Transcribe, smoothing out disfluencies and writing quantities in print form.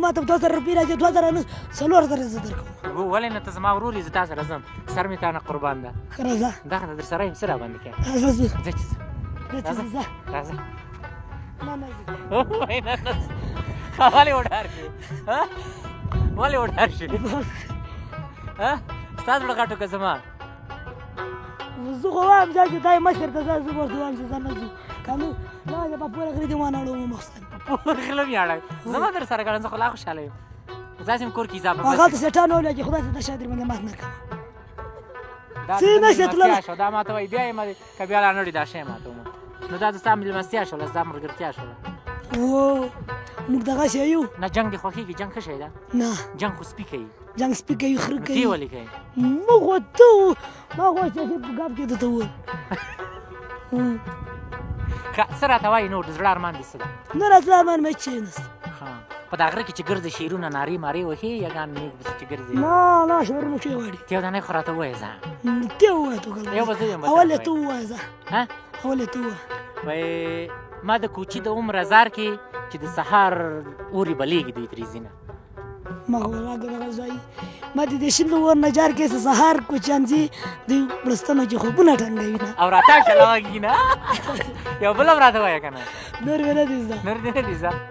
ما ته 2000 روپۍ راځي 2000 نه 4000 زه درکوم. ولې نه ته زما ورور یې زه تا سره ځم سر مې تا نه قربان ده. ښه راځه دغه در سره یم څه راباندې کوې راځه ځو ځه چې ځه راځه راځه نه نه وای نه نه ولې وډار شي ولې وډار شي ستا زړه غټو که زما زه خو وایم چې دا یې مشر ته ځه زه ورته وایم چې ځه نه ځو که نه دا به پوره غري دې وانه اړوم مقصد پور غله مې اړوي زما در سره ګڼم زه خو لا خوشحاله یم داسې م کور کې اضافه هغلته سیټان ولګي خدای ته د شا در باندې مات نه کړم دا څه نشته تللی شو دا ماته وایي بیا یې که بیا لا نړۍ دا شی ماته ومه نو دا د ستا مېلمستیا شوله ستا ملګرتیا شوله او موږ دغسې یو نه جنګ دې خوښېږي جنګ ښه شی ده نه جنګ خو سپي کوي جنګ سپي کوي خره ته کوي ولې کوي موږ خو ته ما خو سیاسي په ګام کې درته وویل څه راته وایي نور د زړه ارمان دې څه ده نه راته ارمان مې کښېنست په دا غره کې چې ګرځې شعرونه نارې مارې وهې یګان نیک بس چې ګرځې نه نه شعرونه ښې غواړي ته یو دانی خو راته ووایه ځه ته ووایه تو یو به زه یم اول یې ته ووایه ځه ها اول یې ته ووایه وایي ما د کوچي د عمر ازار کې چې د سهار اورې بلیږي دوی ترې ځینه ما خو راګه ځای ما د دې شین ور نجار کې سهار کوچیان ځي د پرستانو کې خوبونه ټنګوي نه او راته چلاوږي نه یو بل هم راته وایه که نه نور مې نه دي زده نور دې نه دي زده